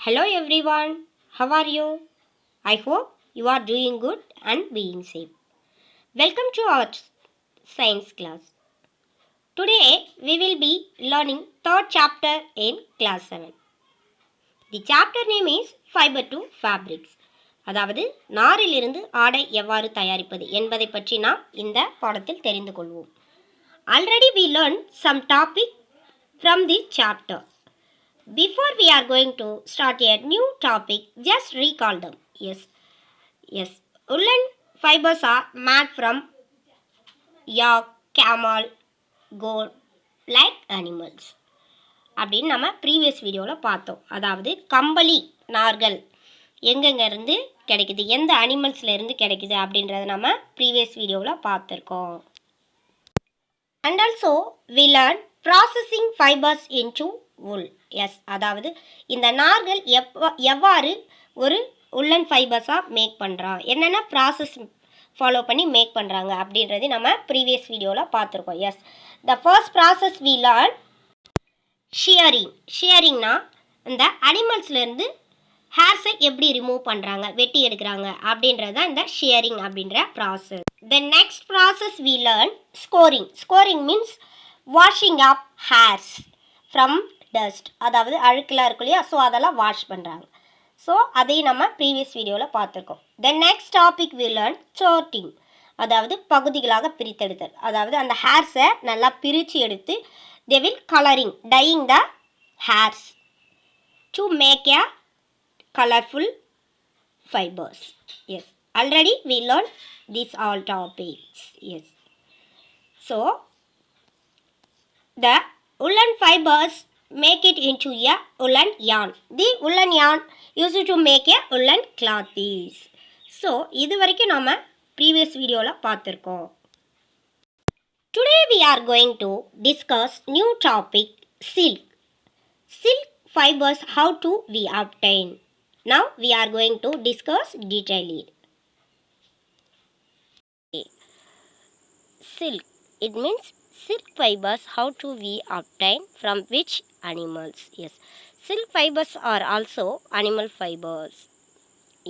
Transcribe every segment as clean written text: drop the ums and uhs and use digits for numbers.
Hello everyone, how are you? I hope you are doing good and being safe. Welcome to our science class. Today we will be learning third chapter in class 7. The chapter name is Fiber to Fabrics. அதாவது நாரிலிருந்து ஆடை எவ்வாறு தயாரிப்பது என்பதை பற்றி நாம் இந்த பாடத்தில் தெரிந்து கொள்வோம். Already we learned some topic from this chapter. Before we are going to start a new topic, just recall them. Yes. Woolen fibers are made from yak, camel, goat, like animals. அப்படின்னு நம்ம previous வீடியோவில் பார்த்தோம். அதாவது கம்பளி நார்கள் எங்கெங்கேருந்து கிடைக்குது, எந்த அனிமல்ஸ்லேருந்து கிடைக்குது அப்படின்றத நம்ம ப்ரீவியஸ் வீடியோவில் பார்த்துருக்கோம். And also we learn processing fibres into wool. Yes, அதாவது இந்த நார்கள் எவ்வாறு ஒரு உல்லன் ஃபைபர்ஸாக மேக் பண்ணுறான், என்னென்ன ப்ராசஸ் ஃபாலோ பண்ணி மேக் பண்ணுறாங்க அப்படின்றது நம்ம ப்ரீவியஸ் வீடியோவில் பார்த்துருக்கோம். Yes, the first process we learn ஷியரிங்னா இந்த அனிமல்ஸ்லேருந்து ஹேர்ஸை எப்படி ரிமூவ் பண்ணுறாங்க, வெட்டி எடுக்கிறாங்க அப்படின்றது தான் இந்த ஷியரிங் அப்படின்ற process. The next process we learn scouring means washing up hairs from dust, அதாவது அழுக்கெல்லாம் இருக்கும் இல்லையா, ஸோ அதெல்லாம் வாஷ் பண்ணுறாங்க. ஸோ அதையும் நம்ம ப்ரீவியஸ் வீடியோவில் பார்த்துருக்கோம். The next topic we learn sorting, அதாவது பகுதிகளாக பிரித்தெடுத்தல், அதாவது அந்த ஹேர்ஸை நல்லா பிரித்து எடுத்து they will colouring dyeing the hairs to make a colorful fibers. Yes, already we learned these all topics. Yes, so the woolen fibers make it into a woolen yarn. The woolen yarn used to make a woolen clothes. So இது வரைக்கும் நாம previous வீடியோல பார்த்திருக்கோம். Today we are going to discuss new topic, silk fibers, how to we obtain. Now we are going to discuss detailedly. Silk, it means silk fibers, how to we obtain, from which animals. Yes, silk fibers are also animal fibers.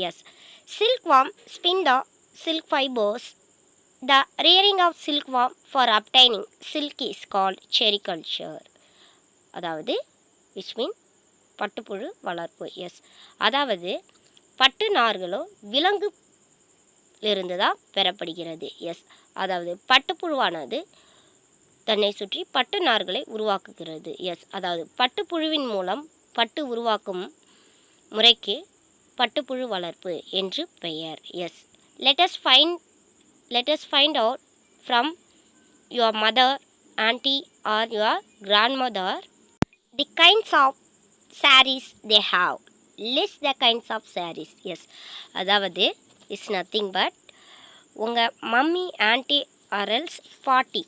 Yes, silkworm spin the silk fibers. The rearing of silkworm for obtaining silk is called sericulture. அதாவது which means பட்டுப்புழு வளர்ப்பு. S, அதாவது பட்டு நார்களும் விலங்குலிருந்து தான் பெறப்படுகிறது. S, அதாவது பட்டுப்புழுவானது தன்னை சுற்றி பட்டு நார்களை உருவாக்குகிறது. எஸ், அதாவது பட்டுப்புழுவின் மூலம் பட்டு உருவாக்கும் முறைக்கு பட்டுப்புழு வளர்ப்பு என்று பெயர். Yes, let us find out from your mother, auntie or your grandmother the kinds of sarees they have. List the kinds of sarees. Yes, அதாவது is nothing but உங்கள் மம்மி, ஆன்ட்டி ஆர் எல்ஸ் பாட்டி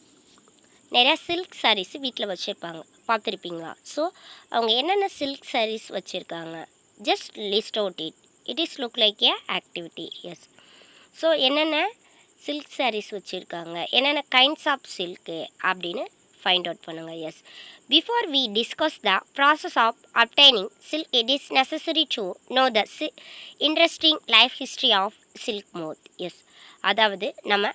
நிறையா silk saris வீட்டில் வச்சுருப்பாங்க, பார்த்துருப்பீங்களா? So அவங்க என்னென்ன silk saris வச்சுருக்காங்க, just list out it is look like a activity. Yes, so என்னென்ன சில்க் சாரீஸ் வச்சுருக்காங்க, என்னென்ன கைண்ட்ஸ் ஆஃப் சில்க்கு அப்படின்னு ஃபைண்ட் அவுட் பண்ணுங்கள். Yes, before we discuss the process of obtaining silk, it is necessary to know the interesting life history of silk moth. Yes, அதாவது நம்ம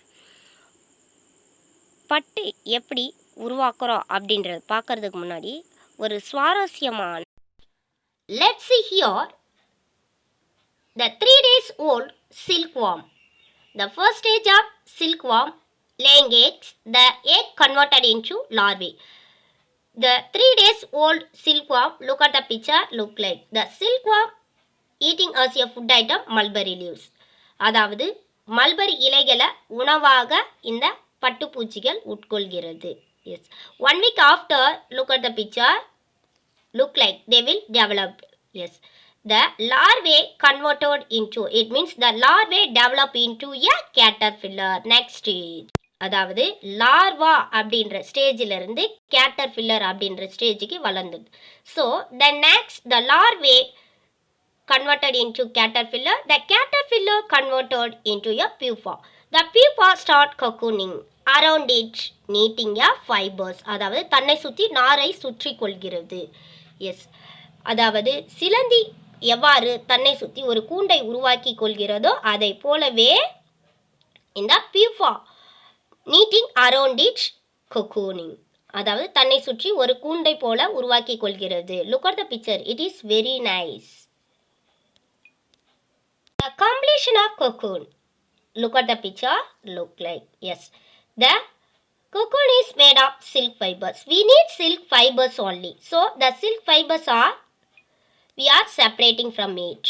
பட்டு எப்படி உருவாக்குறோம் அப்படின்றது பார்க்கறதுக்கு முன்னாடி ஒரு சுவாரஸ்யமான let's see here the 3 days old silkworm. The first stage of silkworm laying eggs, the egg converted into larvae. The 3 days old silkworm, look at the picture, look like the silkworm eating as a food item mulberry leaves. அதாவது mulberry இலைகளை உணவாக இந்த பட்டுப்பூச்சிகள் உட்கொள்கிறது. Yes, 1 week after, look at the picture, look like they will develop. Yes, the larvae converted into, it means the larvae develop into a caterpillar. Next stage, அதாவது larva அப்படின்ற ஸ்டேஜிலிருந்து caterpillar அப்படின்ற ஸ்டேஜுக்கு வளர்ந்தது. So the next the larvae converted into caterpillar, the caterpillar converted into a pupa. The pupa start cocooning around it knitting a fibres, அதாவது தன்னை சுற்றி நாரை சுற்றி கொள்கிறது. எஸ், அதாவது சிலந்தி எவ்வாறு தன்னை சுற்றி ஒரு கூண்டை உருவாக்கி கொள்கிறதோ அதை போலவே இந்த pupa knitting around it cocoon. அதாவது தன்னை சுற்றி ஒரு கூண்டை போல உருவாக்கி கொள்கிறது. Look at the picture. It is very nice. The completion of cocoon. Look at the picture. Look like yes. The cocoon is made of silk fibers. We need silk fibers only. So the silk fibers we are separating from it.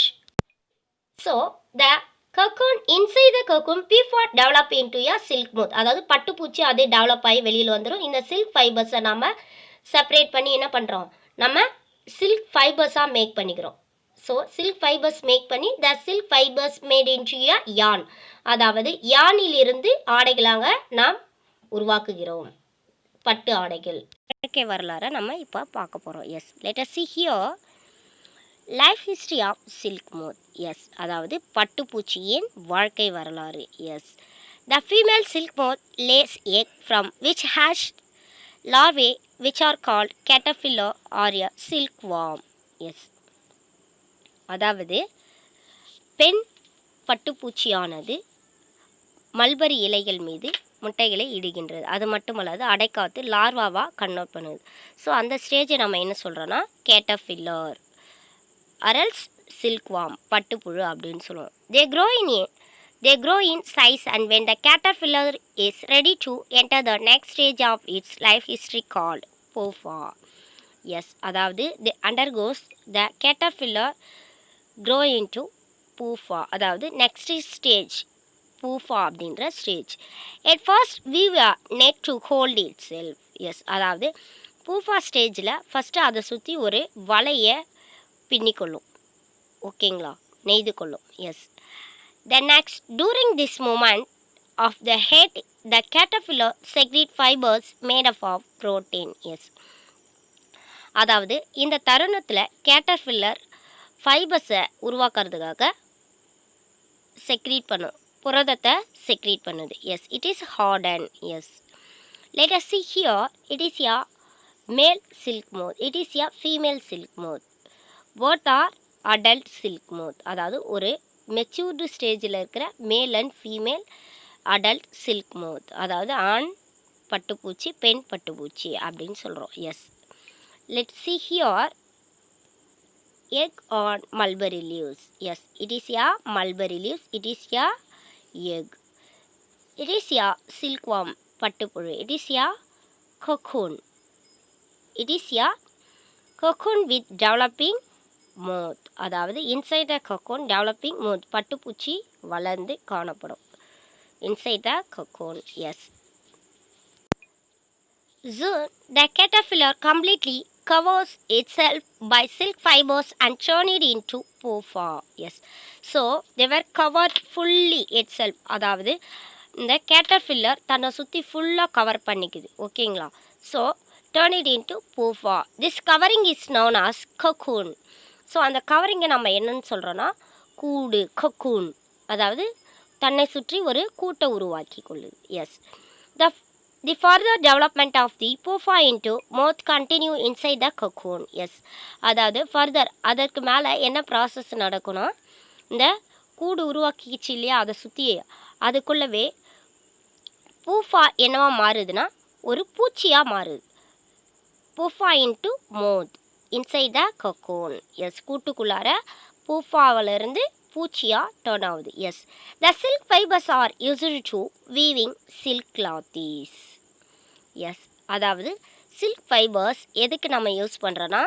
So the cocoon inside the cocoon before develop into a silk moth. அதாவது பட்டுப்பூச்சி அதே develop ஆகி வெளியில் வந்துடும். இந்த silk ஃபைபர்ஸை நம்ம separate பண்ணி என்ன பண்ணுறோம், நம்ம சில்க் ஃபைபர்ஸாக மேக் பண்ணிக்கிறோம். ஸோ சில்க் ஃபைபர்ஸ் மேக் பண்ணி the silk fibres made into a yarn. அதாவது யானிலிருந்து ஆடைகளாக நாம் உருவாக்குகிறோம் பட்டு ஆடைகள். இயற்கை வரலாறை நம்ம இப்போ பார்க்க போகிறோம். Yes, let us see here life history of silk moth. Yes, அதாவது பட்டுப்பூச்சியின் வாழ்க்கை வரலாறு. Yes, the female silk moth lays egg from which hatch larvae which are called caterpillar or a silk worm. Yes, அதாவது பெண் பட்டுப்பூச்சியானது mulberry இலைகள் மீது முட்டைகளை இடுகின்றது. அது மட்டுமல்லாது அடைக்காத்து லார்வாவாக கன்வெர்ட் பண்ணுது. ஸோ அந்த ஸ்டேஜை நம்ம என்ன சொல்கிறோன்னா கேட்டர்பில்லர் அரல்ஸ் சில்க் வார்ம் பட்டுப்புழு அப்படின்னு சொல்லுவோம். They grow in size and when the caterpillar is ready to enter the next stage of its life history called pupa. Yes, அதாவது they undergoes the caterpillar grow into pupa. அதாவது next stage pupa அப்படின்ற stage. At first we were net to hold itself. Yes, அதாவது pupa ஸ்டேஜில் first அதை சுற்றி ஒரு வலையை பின்னிக்கொள்ளும். ஓகேங்களா, நெய்து கொள்ளும். Yes, the next during this moment of the head the caterpillar secrete fibres made up of protein. Yes, அதாவது இந்த தருணத்தில் கேட்டர்பில்லர் ஃபைபர்ஸை உருவாக்குறதுக்காக செக்ரீட் பண்ணும், புரதத்தை செக்ரீட் பண்ணுது. Yes, it is harden. Yes, let us see here it is a male silk moth, it is a female silk moth. both are adult silk moth. அதாவது ஒரு matured ஸ்டேஜில் இருக்கிற male and female adult silk moth. அதாவது ஆண் பட்டுப்பூச்சி பெண் பட்டுப்பூச்சி அப்படின்னு சொல்கிறோம். Yes, let's see here egg on mulberry leaves. Yes, it is a mulberry leaves. It is a egg. It is a silkworm பட்டுப்புழு. It is a cocoon. It is a cocoon with developing moth. அதாவது inside the cocoon developing moth. பட்டுப்பூச்சி வளர்ந்து காணப்படும் inside the cocoon. Yes. Soon the caterpillar completely covers itself by silk fibers and turn it into pupa. Yes, so they were covered fully itself. அதாவது இந்த caterpillar தன்னை சுற்றி ஃபுல்லாக cover பண்ணிக்குது. ஓகேங்களா, so turn it into pupa. This covering is known as cocoon. So அந்த கவரிங்கை நம்ம என்னன்னு சொல்கிறோன்னா கூடு, cocoon. அதாவது தன்னை சுற்றி ஒரு கூட்டை உருவாக்கி கொள்ளுது. Yes, the further development of the pupa into moth continue inside the cocoon. Yes, அதாவது ஃபர்தர் அதற்கு மேலே என்ன ப்ராசஸ் நடக்கும்னா இந்த கூடு உருவாக்கிச்சு இல்லையா, அதை சுற்றி அதுக்குள்ளவே பூஃபா என்னவா மாறுதுன்னா ஒரு பூச்சியாக மாறுது. Pupa into moth inside the cocoon. Yes, கூட்டுக்குள்ளார பூஃபாவிலிருந்து பூச்சியாக டர்ன் ஆகுது. Yes, the silk fibres are used to weaving silk clothes. Yes, அதாவது சில்க் ஃபைபர்ஸ் எதுக்கு நம்ம யூஸ் பண்ணுறோன்னா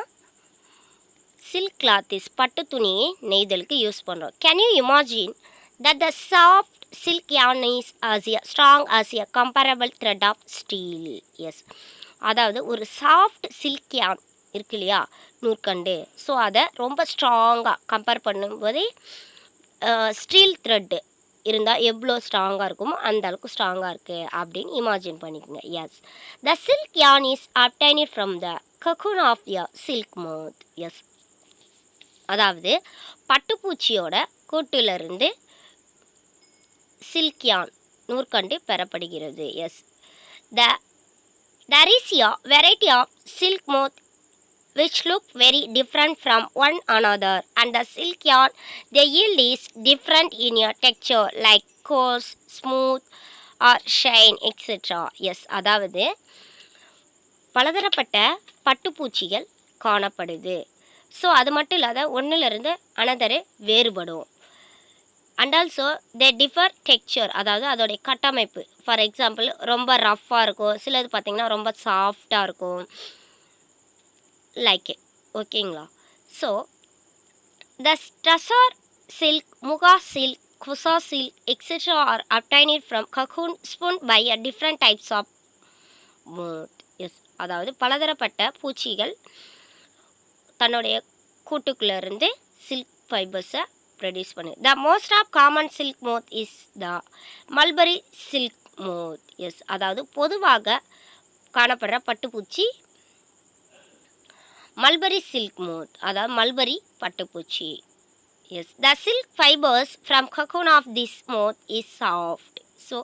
சில்க் கிளாத்தீஸ் பட்டு துணியை நெய்தலுக்கு யூஸ் பண்ணுறோம். Can you imagine that the soft silk yarn is as strong as a comparable thread of steel. Yes, அதாவது ஒரு சாஃப்ட் சில்க் yarn இருக்கு இல்லையா, நூற்கண்டு, ஸோ அதை ரொம்ப ஸ்ட்ராங்காக கம்பேர் பண்ணும்போதே ஸ்டீல் த்ரெட்டு இருந்தால் எவ்வளோ ஸ்ட்ராங்காக இருக்குமோ அந்த அளவுக்கு ஸ்ட்ராங்காக இருக்குது அப்படின்னு இமேஜின் பண்ணிக்கோங்க. Yes, the silk yarn is obtained from the cocoon of a silk moth. Yes, அதாவது பட்டுப்பூச்சியோட கூட்டிலிருந்து சில்க் yarn நூற்கண்டு பெறப்படுகிறது. Yes, there is a variety of silk moth which look very different from one another, and the silk yarn they yield is different in your texture like coarse, smooth or shine, etc. Yes, அதாவது பலதரப்பட்ட பட்டுப்பூச்சிகள் காணப்படுது. So அது மட்டும் இல்லாத ஒன்றிலிருந்து அனதரு வேறுபடும். And also they differ texture, அதாவது அதோடைய கட்டமைப்பு. ஃபார் எக்ஸாம்பிள் ரொம்ப ரஃப்பாக இருக்கும், சிலது பார்த்திங்கன்னா ரொம்ப சாஃப்டாக இருக்கும், லைக் ஓகேங்களா. So the tussar silk, muga silk, kosa silk etcetera are obtained from cocoon spun by a different types of moth. Yes, அதாவது பலதரப்பட்ட பூச்சிகள் தன்னுடைய கூட்டுக்குள்ளேருந்து சில்க் ஃபைபர்ஸை ப்ரொடியூஸ் பண்ணுது. The most of common silk moth is the mulberry silk moth. Yes, அதாவது பொதுவாக காணப்படுற பட்டுப்பூச்சி மல்பரி சில்க் மோத், அதாவது மல்பரி பட்டுப்பூச்சி. Yes, the silk fibres from cocoon of this moth is soft. So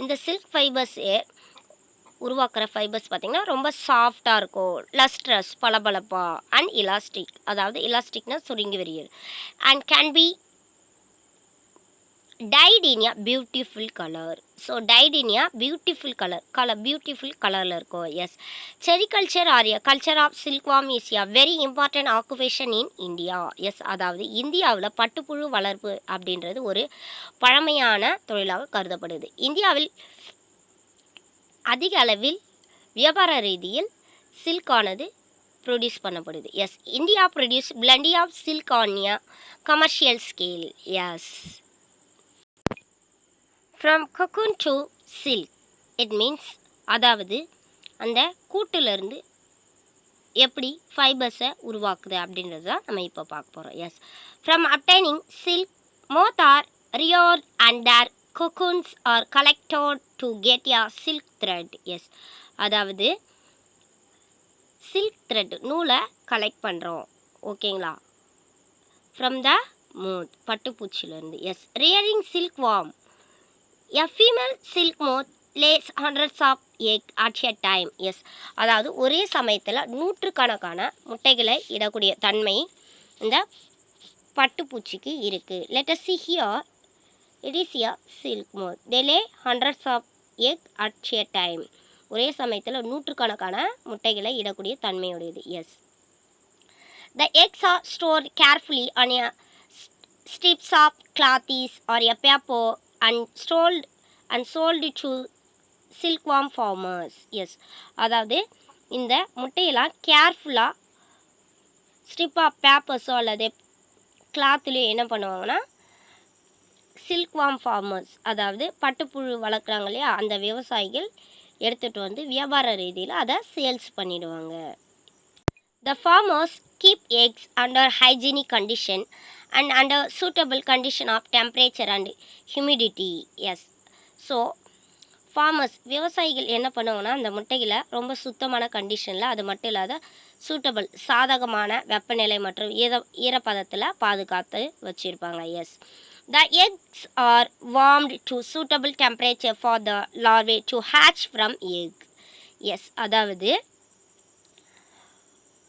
இந்த சில்க் ஃபைபர்ஸ் உருவாக்குற fibres பார்த்திங்கன்னா ரொம்ப சாஃப்டாக இருக்கும், லஸ்ட்ரஸ் பளபளப்பா, அண்ட் இலாஸ்டிக், அதாவது இலாஸ்டிக்னா சுருங்கி வருகிறது, and can be dyed in a beautiful colour. So dyed in a beautiful colour beautiful கலரில் இருக்கும். Yes, sericulture or a culture of silkworm is a very important occupation in India. Yes, அதாவது இந்தியாவில் பட்டுப்புழு வளர்ப்பு அப்படின்றது ஒரு பழமையான தொழிலாக கருதப்படுது. இந்தியாவில் அதிக அளவில் வியாபார ரீதியில் சில்கானது ப்ரொடியூஸ் பண்ணப்படுது. Yes, India produce plenty of silk on a commercial scale. Yes, from cocoon to silk it means, அதாவது அந்த கூட்டிலிருந்து எப்படி ஃபைபர்ஸை உருவாக்குது அப்படின்றது தான் நம்ம இப்போ பார்க்க போகிறோம். Yes, from obtaining silk moth are reared and their cocoons are collected to get a silk thread. Yes, அதாவது சில்க் த்ரெட் நூலை கலெக்ட் பண்ணுறோம், ஓகேங்களா, ஃப்ரம் த மோத் பட்டுப்பூச்சிலேருந்து. Yes, rearing silk worm, a female silk moth lays hundreds of egg at a time. Yes, அதாவது ஒரே சமயத்தில் நூற்றுக்கணக்கான முட்டைகளை இடக்கூடிய தன்மை இந்த பட்டுப்பூச்சிக்கு இருக்குது. Let us see here. It is a silk moth. They lay hundreds of egg at a time. ஒரே சமயத்தில் நூற்றுக்கணக்கான முட்டைகளை இடக்கூடிய தன்மையுடையது. Yes, the eggs are stored carefully on a strips of cloth or a paper and sold to silkworm farmers. Yes, அதாவது இந்த முட்டையெல்லாம் கேர்ஃபுல்லாக ஸ்ட்ரிப் ஆஃப் பேப்பர்ஸோ அல்லது கிளாத்துலேயோ என்ன பண்ணுவாங்கன்னா சில்க்வார்ம் ஃபார்மர்ஸ், அதாவது பட்டுப்புழு வளர்க்குறாங்க இல்லையா, அந்த விவசாயிகள் எடுத்துகிட்டு வந்து வியாபார ரீதியில் அதை சேல்ஸ் பண்ணிடுவாங்க. The farmers keep eggs under hygienic condition and under suitable condition of temperature and humidity. Yes, so farmers விவசாயிகள் என்ன பண்ணுவாங்கன்னா அந்த முட்டைகளை ரொம்ப சுத்தமான கண்டிஷனில், அது மட்டும் இல்லாத சூட்டபிள் சாதகமான வெப்பநிலை மற்றும் ஈரப்பதத்தில் பாதுகாத்து வச்சுருப்பாங்க. Yes, the eggs are warmed to suitable temperature for the larvae to hatch from egg. Yes, அதாவது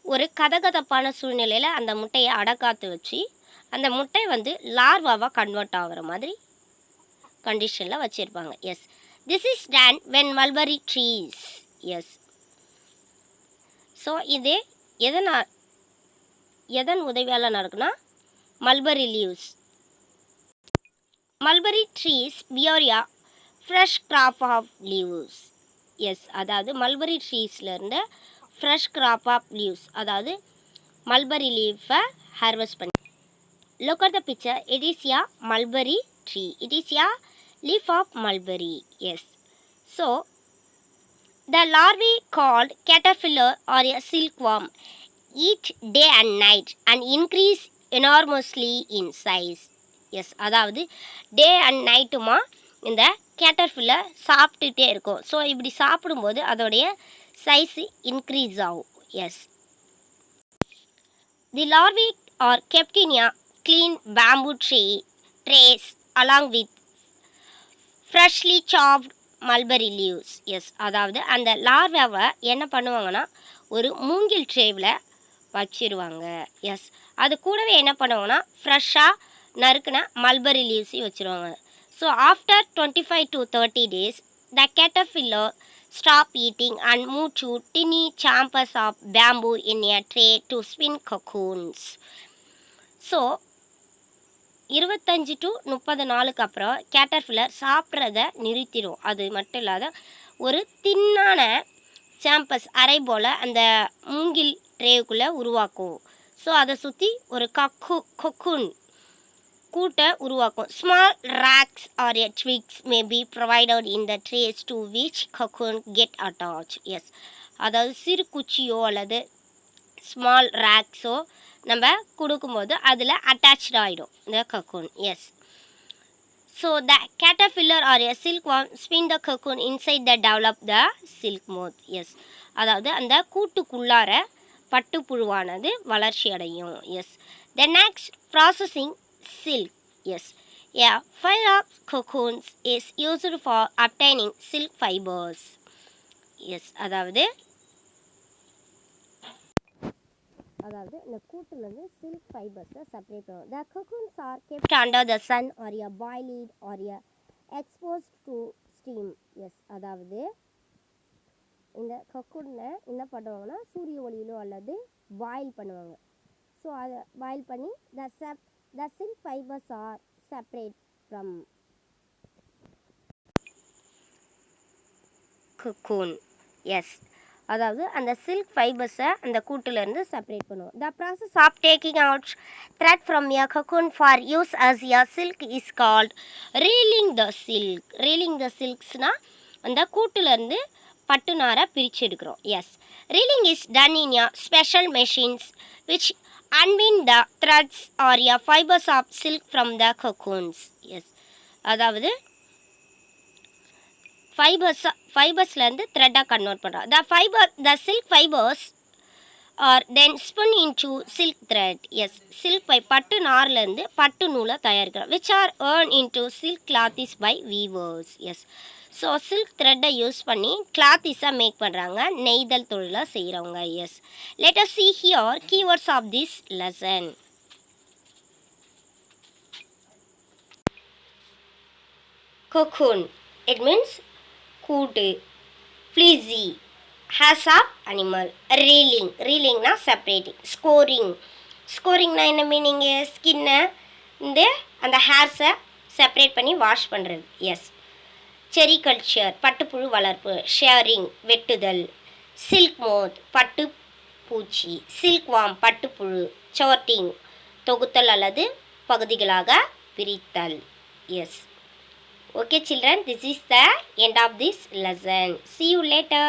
ஒரு கதகதப்பான சூழ்நிலையில் அந்த முட்டையை அடக்காத்து வச்சு அந்த முட்டை வந்து லார்வாவாக கன்வெர்ட் ஆகிற மாதிரி கண்டிஷனில் வச்சுருப்பாங்க. Yes, this is done when mulberry trees. Yes, so இது எதன் உதவியால் நடக்குன்னா mulberry leaves. Mulberry trees bear a fresh crop of leaves. Yes, அதாவது மல்பரி ட்ரீஸ்லேருந்து ஃப்ரெஷ் crop of leaves, அதாவது மல்பரி லீஃபை ஹார்வெஸ்ட் பண்ணி. Look at the picture, it is a mulberry tree. It is a leaf of mulberry. Yes, so the larvae called caterpillar or a silkworm eat day and night and increase enormously in size. Yes, அதாவது day and நைட்டுமா இந்த caterpillar சாப்பிட்டுட்டே இருக்கும். So இப்படி சாப்பிடும்போது அதோடைய size increase ஆகும். Yes, the larvae are kept in a clean bamboo trays along with freshly chopped mulberry leaves. Yes, அதாவது அந்த லார்வாவை என்ன பண்ணுவாங்கன்னா ஒரு மூங்கில் ட்ரேவில் வச்சிருவாங்க. எஸ். அது கூடவே என்ன பண்ணுவாங்கன்னா, ஃப்ரெஷ்ஷாக நறுக்குன மல்பெரி லீவ்ஸையும் வச்சுருவாங்க. So after 25 to 30 days, the caterpillar stop eating and move to tiny chambers of bamboo in a tray to spin cocoons. So 25 to 30 நாளுக்கு அப்புறம் கேட்டர்பில்லர் சாப்பிட்றத நிறுத்திடும். அது மட்டும் இல்லாத ஒரு தின்னான சாம்பஸ் அரை போல் அந்த மூங்கில் ட்ரேவுக்குள்ளே உருவாக்கும். ஸோ அதை சுற்றி ஒரு கொக்குன் கூட்டை உருவாக்கும். Small racks or a twigs may be provided in the trays to which cocoon get attach. Yes. அதாவது சிறு குச்சியோ அல்லது ஸ்மால் ரேக்ஸோ நம்ம கொடுக்கும்போது அதில் அட்டாச்ட் ஆகிடும் இந்த cocoon. Yes. So the caterpillar or a silkworm spin the cocoon inside the develop the silk moth. Yes. அதாவது அந்த கூட்டுக்குள்ளார பட்டுப்புழுவானது வளர்ச்சி அடையும். Yes. The next processing silk. Yes. A file of cocoons is used for obtaining silk fibers. Yes. அதாவது இந்த கூட்டுலேருந்து silk ஃபைபர்ஸை செப்பரேட் பண்ணுவோம். The cocoons are kept under the sun or a boiled or a exposed to steam. Yes. அதாவது இந்த cocoon-ஐ என்ன பண்ணுவாங்கன்னா சூரிய ஒளியிலோ அல்லது பாயில் பண்ணுவாங்க. ஸோ அதை பாயில் பண்ணி the silk fibers are separate from cocoon. Yes. அதாவது அந்த சில்க் ஃபைபர்ஸை அந்த கூட்டிலேருந்து செப்பரேட் பண்ணுவோம். The process of taking out thread from a cocoon for use as a silk is called reeling the silk. Reeling the சில்க்ஸ்னால் அந்த கூட்டிலேருந்து பட்டு நாரை பிரித்து எடுக்கிறோம். Yes. Reeling is done in a special machines which unwind the threads or a fibres of silk from the cocoons. Yes. அதாவது ஃபைபர்ஸ்லேருந்து த்ரெட்டாக கன்வெர்ட் பண்ணுறோம். The silk fibres R then spin into silk thread. Yes. Silk பட்டு நார்லேருந்து பட்டு நூலை தயாரிக்கிறோம். Which are yarn into silk clothes by weavers. Yes. So silk த்ரெட்டை யூஸ் பண்ணி கிளாத்திஸாக மேக் பண்ணுறாங்க நெய்தல் தொழிலை செய்கிறவங்க. Yes. Let us see here keywords of this lesson. Cocoon, it means கூட்டு. ஃப்ளீஸி, ஹேஸ் ஆஃப் அனிமல். ரீலிங்னா செப்பரேட்டிங். ஸ்கோரிங்னா என்ன மீனிங்கு? ஸ்கின்னை அந்த ஹேர்ஸை செப்பரேட் பண்ணி வாஷ் பண்ணுறது. எஸ். செரிகல்ச்சர் பட்டுப்புழு வளர்ப்பு. ஷேரிங் வெட்டுதல். சில்க் மோத் பட்டு பூச்சி. சில்க் வாம் பட்டுப்புழு. சார்ட்டிங் தொகுத்தல் அல்லது பகுதிகளாக பிரித்தல். S. Okay children, this is the end of this lesson. See you later.